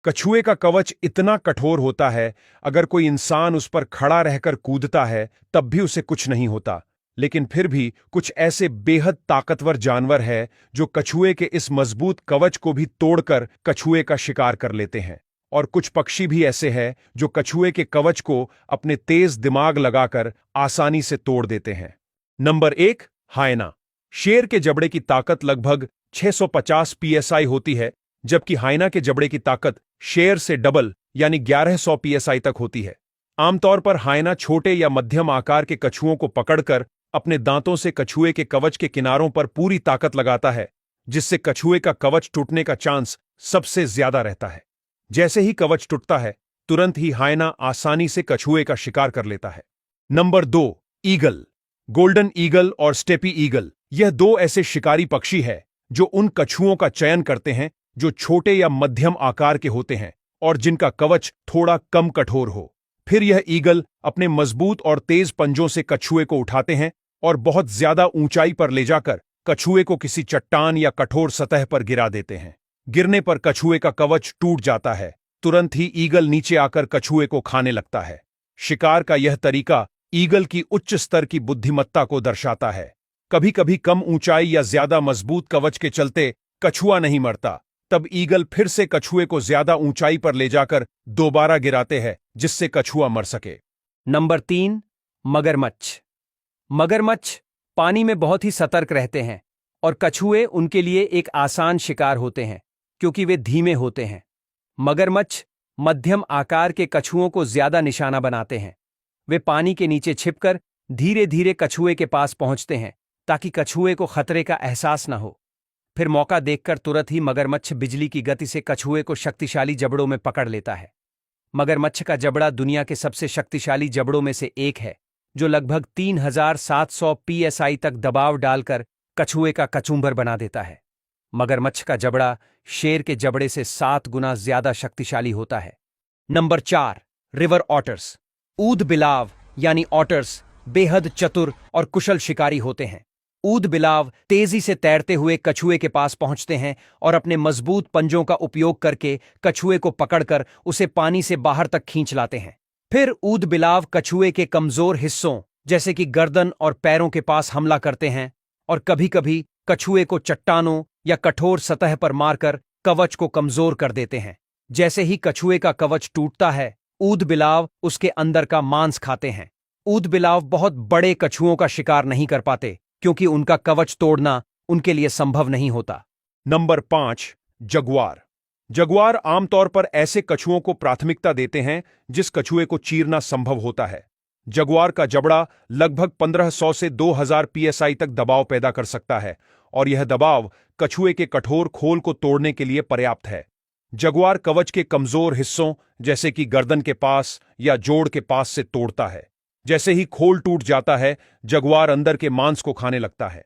कछुए का कवच इतना कठोर होता है, अगर कोई इंसान उस पर खड़ा रहकर कूदता है तब भी उसे कुछ नहीं होता। लेकिन फिर भी कुछ ऐसे बेहद ताकतवर जानवर हैं जो कछुए के इस मजबूत कवच को भी तोड़कर कछुए का शिकार कर लेते हैं। और कुछ पक्षी भी ऐसे हैं जो कछुए के कवच को अपने तेज दिमाग लगाकर आसानी से तोड़ देते हैं। नंबर 1, हायना। शेर के जबड़े की ताकत लगभग 650 psi होती है, जबकि हायना के जबड़े की ताकत शेर से डबल यानी 1100 psi तक होती है। आमतौर पर हायना छोटे या मध्यम आकार के कछुओं को पकड़कर अपने दांतों से कछुए के कवच के किनारों पर पूरी ताकत लगाता है, जिससे कछुए का कवच टूटने का चांस सबसे ज्यादा रहता है। जैसे ही कवच टूटता है, तुरंत ही हायना आसानी से कछुए का शिकार कर लेता है। Number 2, eagle. गोल्डन ईगल और स्टेपी ईगल, यह दो ऐसे शिकारी पक्षी हैं जो उन कछुओं का चयन करते हैं जो छोटे या मध्यम आकार के होते हैं और जिनका कवच थोड़ा कम कठोर हो। फिर यह ईगल अपने मजबूत और तेज पंजों से कछुए को उठाते हैं और बहुत ज्यादा ऊंचाई पर ले जाकर कछुए को किसी चट्टान या कठोर सतह पर गिरा देते हैं। गिरने पर कछुए का कवच टूट जाता है। तुरंत ही ईगल नीचे आकर कछुए को खाने लगता है। शिकार का यह तरीका ईगल की उच्च स्तर की बुद्धिमत्ता को दर्शाता है। कभी कभी कम ऊंचाई या ज्यादा मजबूत कवच के चलते कछुआ नहीं मरता, तब ईगल फिर से कछुए को ज्यादा ऊंचाई पर ले जाकर दोबारा गिराते हैं, जिससे कछुआ मर सके। नंबर 3, मगरमच्छ। मगरमच्छ पानी में बहुत ही सतर्क रहते हैं और कछुए उनके लिए एक आसान शिकार होते हैं क्योंकि वे धीमे होते हैं। मगरमच्छ मध्यम आकार के कछुओं को ज्यादा निशाना बनाते हैं। वे पानी के नीचे छिपकर धीरे धीरे कछुए के पास पहुंचते हैं ताकि कछुए को खतरे का एहसास न हो। फिर मौका देखकर तुरंत ही मगरमच्छ बिजली की गति से कछुए को शक्तिशाली जबड़ों में पकड़ लेता है। मगरमच्छ का जबड़ा दुनिया के सबसे शक्तिशाली जबड़ों में से एक है, जो लगभग 3700 psi तक दबाव डालकर कछुए का कचूंबर बना देता है। मगरमच्छ का जबड़ा शेर के जबड़े से 7 गुना ज्यादा शक्तिशाली होता है। Number 4, river otters. ऊदबिलाव यानी ऑटर्स बेहद चतुर और कुशल शिकारी होते हैं। ऊदबिलाव तेजी से तैरते हुए कछुए के पास पहुंचते हैं और अपने मजबूत पंजों का उपयोग करके कछुए को पकड़कर उसे पानी से बाहर तक खींच लाते हैं। फिर ऊदबिलाव कछुए के कमजोर हिस्सों जैसे कि गर्दन और पैरों के पास हमला करते हैं और कभी-कभी कछुए को चट्टानों या कठोर सतह पर मारकर कवच को कमजोर कर देते हैं। जैसे ही कछुए का कवच टूटता है, ऊदबिलाव उसके अंदर का मांस खाते हैं। ऊदबिलाव बहुत बड़े कछुओं का शिकार नहीं कर पाते क्योंकि उनका कवच तोड़ना उनके लिए संभव नहीं होता। Number 5, Jaguar. जगुआर आमतौर पर ऐसे कछुओं को प्राथमिकता देते हैं जिस कछुए को चीरना संभव होता है। जगुआर का जबड़ा लगभग 1500 से 2000 psi तक दबाव पैदा कर सकता है और यह दबाव कछुए के कठोर खोल को तोड़ने के लिए पर्याप्त है। जगुआर कवच के कमजोर हिस्सों जैसे कि गर्दन के पास या जोड़ के पास से तोड़ता है। जैसे ही खोल टूट जाता है, जगुआर अंदर के मांस को खाने लगता है।